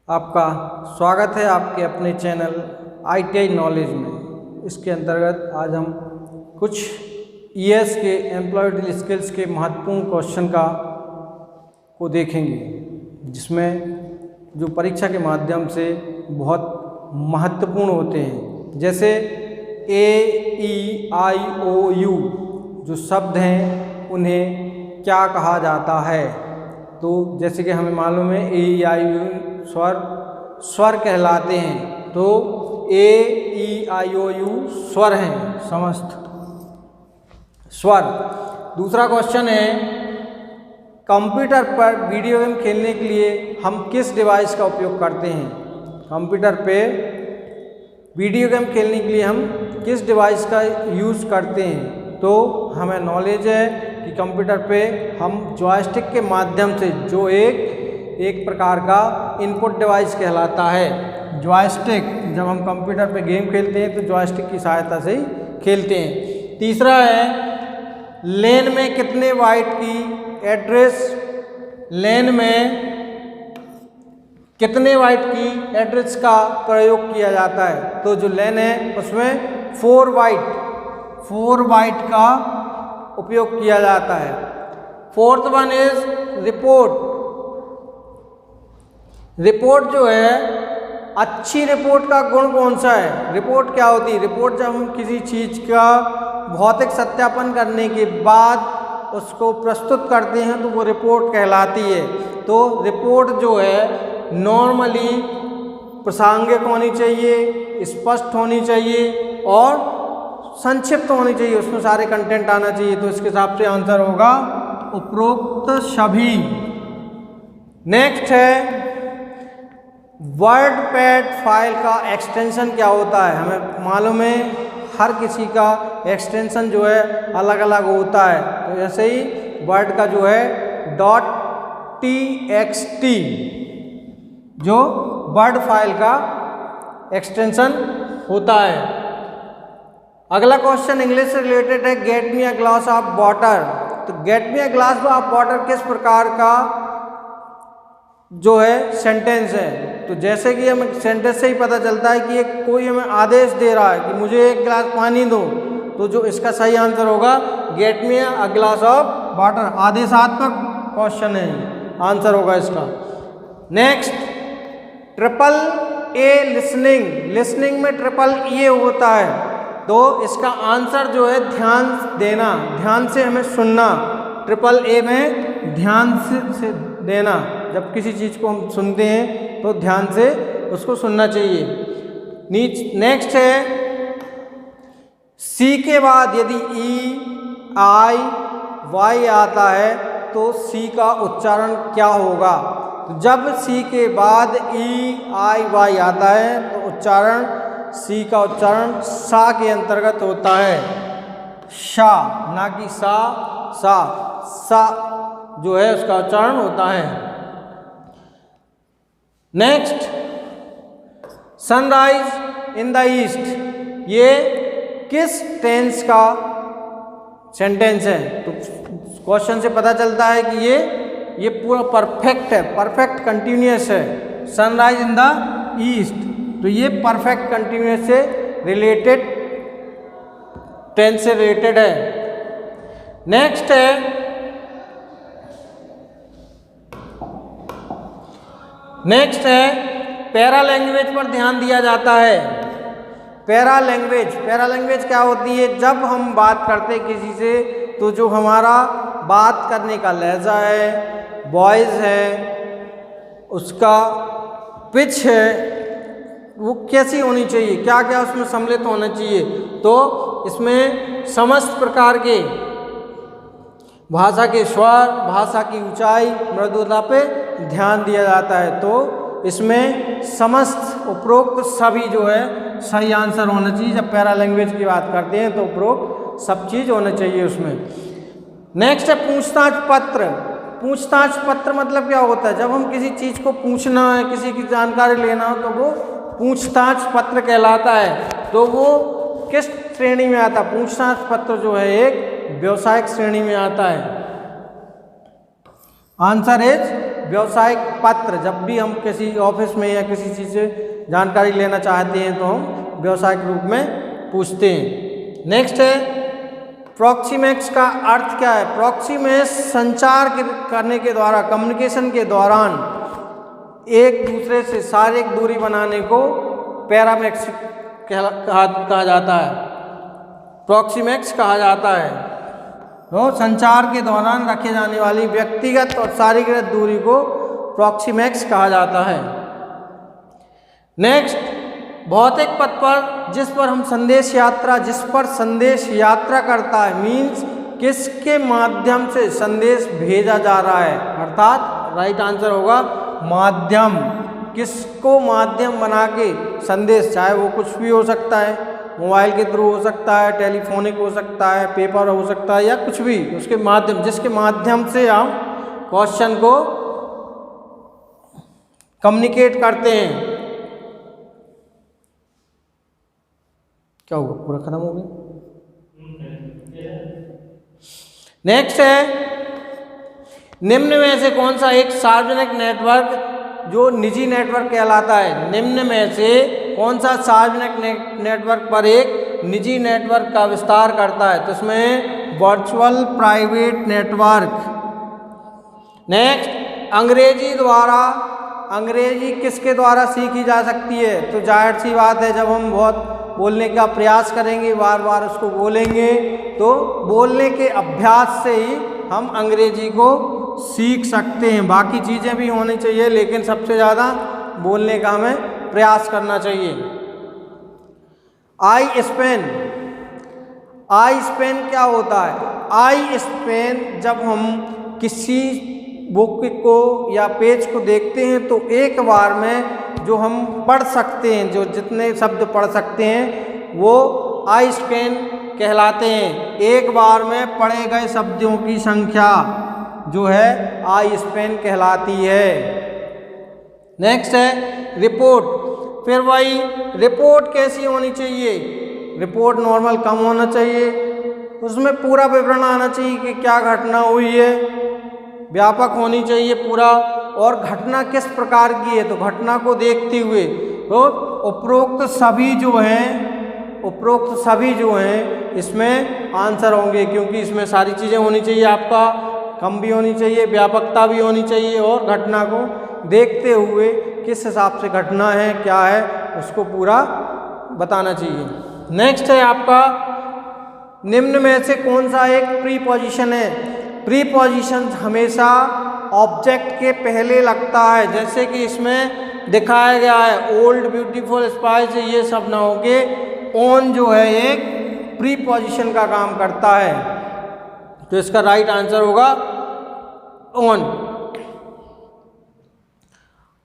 आपका स्वागत है आपके अपने चैनल ITI नॉलेज में। इसके अंतर्गत आज हम कुछ ES के एम्प्लॉयबिलिटी स्किल्स के महत्वपूर्ण क्वेश्चन को देखेंगे, जिसमें जो परीक्षा के माध्यम से बहुत महत्वपूर्ण होते हैं, जैसे AEIOU जो शब्द हैं उन्हें क्या कहा जाता है। तो जैसे कि हमें मालूम है AEIOU स्वर कहलाते हैं, तो AEIOU स्वर हैं, समस्त स्वर। दूसरा क्वेश्चन है, कंप्यूटर पर वीडियो गेम खेलने के लिए हम किस डिवाइस का उपयोग करते हैं। कंप्यूटर पे वीडियो गेम खेलने के लिए हम किस डिवाइस का यूज़ करते हैं। तो हमें नॉलेज है कि कंप्यूटर पे हम जॉयस्टिक के माध्यम से, जो एक प्रकार का इनपुट डिवाइस कहलाता है। जॉयस्टिक, जब हम कंप्यूटर पे गेम खेलते हैं तो जॉयस्टिक की सहायता से ही खेलते हैं। तीसरा है, लेन में कितने बाइट की एड्रेस, लेन में कितने बाइट की एड्रेस का प्रयोग किया जाता है। तो जो लेन है उसमें 4 बाइट का उपयोग किया जाता है। Fourth one is report. Report जो है, अच्छी रिपोर्ट का गुण कौन सा है। रिपोर्ट क्या होती है। रिपोर्ट जब हम किसी चीज़ का भौतिक सत्यापन करने के बाद उसको प्रस्तुत करते हैं तो वो रिपोर्ट कहलाती है। तो रिपोर्ट जो है नॉर्मली प्रासंगिक होनी चाहिए, स्पष्ट होनी चाहिए और संक्षिप्त होनी चाहिए, उसमें सारे कंटेंट आना चाहिए। तो इसके हिसाब से आंसर होगा उपरोक्त सभी। नेक्स्ट है, वर्डपैड फाइल का एक्सटेंशन क्या होता है। हमें मालूम है हर किसी का एक्सटेंशन जो है अलग अलग होता है। तो ऐसे ही वर्ड का जो है .txt जो वर्ड फाइल का एक्सटेंशन होता है। अगला क्वेश्चन इंग्लिश से रिलेटेड है, get me a glass of water. तो get me a glass of water किस प्रकार का जो है सेंटेंस है। तो जैसे कि हमें सेंटेंस से ही पता चलता है कि कोई हमें आदेश दे रहा है कि मुझे एक गिलास पानी दो। तो जो इसका सही आंसर होगा get me a glass of water, आदेशात्मक क्वेश्चन है, आंसर होगा इसका। Next, AAA listening. लिसनिंग में AAA होता है, तो इसका आंसर जो है ध्यान देना, ध्यान से हमें सुनना। AAA में ध्यान से देना, जब किसी चीज़ को हम सुनते हैं तो ध्यान से उसको सुनना चाहिए। नेक्स्ट है, C के बाद यदि EIY आता है तो C का उच्चारण क्या होगा। जब C के बाद EIY आता है तो उच्चारण C का उच्चारण सा के अंतर्गत होता है, शा, ना कि सा। सा जो है उसका उच्चारण होता है। Next, sunrise in the east, ये किस टेंस का सेंटेंस है। तो क्वेश्चन से पता चलता है कि ये पूरा परफेक्ट है, परफेक्ट कंटिन्यूअस है। सनराइज इन द ईस्ट, तो ये परफेक्ट कंटिन्यूअस से रिलेटेड, टेंस से रिलेटेड है। नेक्स्ट है, पैरा लैंग्वेज पर ध्यान दिया जाता है। पैरा लैंग्वेज क्या होती है। जब हम बात करते हैं किसी से तो जो हमारा बात करने का लहजा है, वॉइस है, उसका पिच है, वो कैसी होनी चाहिए, क्या क्या उसमें सम्मिलित होना चाहिए। तो इसमें समस्त प्रकार के भाषा के स्वर, भाषा की ऊंचाई, मृदुता पे ध्यान दिया जाता है। तो इसमें समस्त उपरोक्त सभी जो है सही आंसर होना चाहिए। जब पैरा लैंग्वेज की बात करते हैं तो उपरोक्त सब चीज़ होना चाहिए उसमें। नेक्स्ट है पूछताछ पत्र। पूछताछ पत्र मतलब क्या होता है। जब हम किसी चीज़ को पूछना है, किसी की जानकारी लेना हो तो वो पूछताछ पत्र कहलाता है। तो वो किस श्रेणी में आता है। पूछताछ पत्र जो है एक व्यावसायिक श्रेणी में आता है। आंसर इज व्यावसायिक पत्र, जब भी हम किसी ऑफिस में या किसी चीज़ से जानकारी लेना चाहते हैं तो हम व्यावसायिक रूप में पूछते हैं। नेक्स्ट है प्रॉक्सीमिक्स का अर्थ क्या है? प्रॉक्सीमिक्स संचार करने के द्वारा, कम्युनिकेशन के दौरान एक दूसरे से शारीरिक दूरी बनाने को पैरामेक्स कहा जाता है, प्रॉक्सीमिक्स कहा जाता है। तो संचार के दौरान रखे जाने वाली व्यक्तिगत और शारीरिक दूरी को प्रॉक्सीमिक्स कहा जाता है। नेक्स्ट, भौतिक पथ पर जिस पर संदेश यात्रा करता है, मीन्स किसके माध्यम से संदेश भेजा जा रहा है, अर्थात राइट आंसर होगा माध्यम। किसको माध्यम बना के संदेश, चाहे वो कुछ भी हो सकता है, मोबाइल के थ्रू हो सकता है, टेलीफोनिक हो सकता है, पेपर हो सकता है, या कुछ भी उसके माध्यम, जिसके माध्यम से हम क्वेश्चन को कम्युनिकेट करते हैं। क्या हुआ, पूरा खत्म हो गया? नेक्स्ट है, निम्न में से कौन सा एक सार्वजनिक नेटवर्क जो निजी नेटवर्क कहलाता है? निम्न में से कौन सा सार्वजनिक नेटवर्क पर एक निजी नेटवर्क का विस्तार करता है? तो इसमें वर्चुअल प्राइवेट नेटवर्क। नेक्स्ट, अंग्रेजी किसके द्वारा सीखी जा सकती है? तो जाहिर सी बात है, जब हम बहुत बोलने का प्रयास करेंगे, बार बार उसको बोलेंगे, तो बोलने के अभ्यास से ही हम अंग्रेजी को सीख सकते हैं। बाकी चीज़ें भी होनी चाहिए, लेकिन सबसे ज़्यादा बोलने का हमें प्रयास करना चाहिए। आई स्पेन क्या होता है? आई स्पेन, जब हम किसी बुक को या पेज को देखते हैं तो एक बार में जो हम पढ़ सकते हैं, जो जितने शब्द पढ़ सकते हैं, वो आई स्पेन कहलाते हैं। एक बार में पढ़े गए शब्दों की संख्या जो है आई स्पेन कहलाती है। नेक्स्ट है रिपोर्ट। फिर वही रिपोर्ट कैसी होनी चाहिए? रिपोर्ट नॉर्मल कम होना चाहिए, उसमें पूरा विवरण आना चाहिए कि क्या घटना हुई है, व्यापक होनी चाहिए पूरा, और घटना किस प्रकार की है, तो घटना को देखते हुए तो उपरोक्त सभी जो हैं इसमें आंसर होंगे, क्योंकि इसमें सारी चीज़ें होनी चाहिए। आपका कम भी होनी चाहिए, व्यापकता भी होनी चाहिए, और घटना को देखते हुए किस हिसाब से घटना है, क्या है, उसको पूरा बताना चाहिए। नेक्स्ट है आपका, निम्न में से कौन सा एक प्रीपोजिशन है? प्रीपोजिशन हमेशा ऑब्जेक्ट के पहले लगता है, जैसे कि इसमें दिखाया गया है ओल्ड ब्यूटीफुल स्पाइस, ये सब ना होके ऑन जो है एक प्रीपोजिशन का काम करता है, तो इसका राइट आंसर होगा ऑन।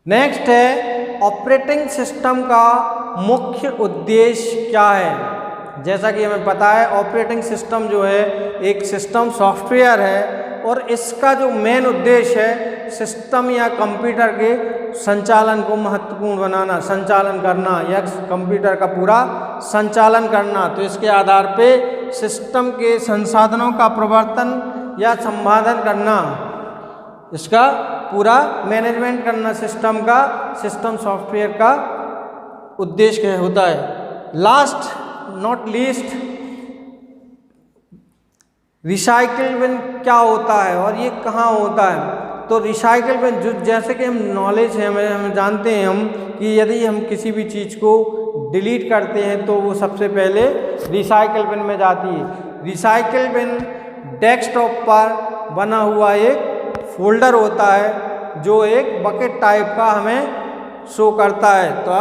नेक्स्ट है, ऑपरेटिंग सिस्टम का मुख्य उद्देश्य क्या है? जैसा कि हमें पता है, ऑपरेटिंग सिस्टम जो है एक सिस्टम सॉफ्टवेयर है, और इसका जो मेन उद्देश्य है सिस्टम या कंप्यूटर के संचालन को महत्वपूर्ण बनाना, संचालन करना, या कंप्यूटर का पूरा संचालन करना। तो इसके आधार पे सिस्टम के संसाधनों का प्रवर्तन या संपादन करना, इसका पूरा मैनेजमेंट करना सिस्टम का, सिस्टम सॉफ्टवेयर का उद्देश्य होता है। Last not least, recycle bin क्या होता है और ये कहाँ होता है? तो रिसाइकिल बिन, जो जैसे कि हम नॉलेज है, हमें जानते हैं हम कि यदि हम किसी भी चीज़ को डिलीट करते हैं तो वो सबसे पहले रिसाइकिल बिन में जाती है। रिसाइकिल बिन डेस्कटॉप पर बना हुआ एक फोल्डर होता है जो एक बकेट टाइप का हमें शो करता है। तो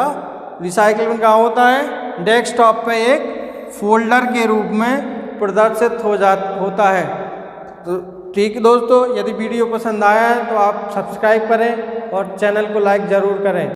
रिसाइकिल बिन क्या होता है? डेस्कटॉप पे एक फोल्डर के रूप में प्रदर्शित होता है। तो ठीक है दोस्तों, यदि वीडियो पसंद आया है तो आप सब्सक्राइब करें और चैनल को लाइक ज़रूर करें।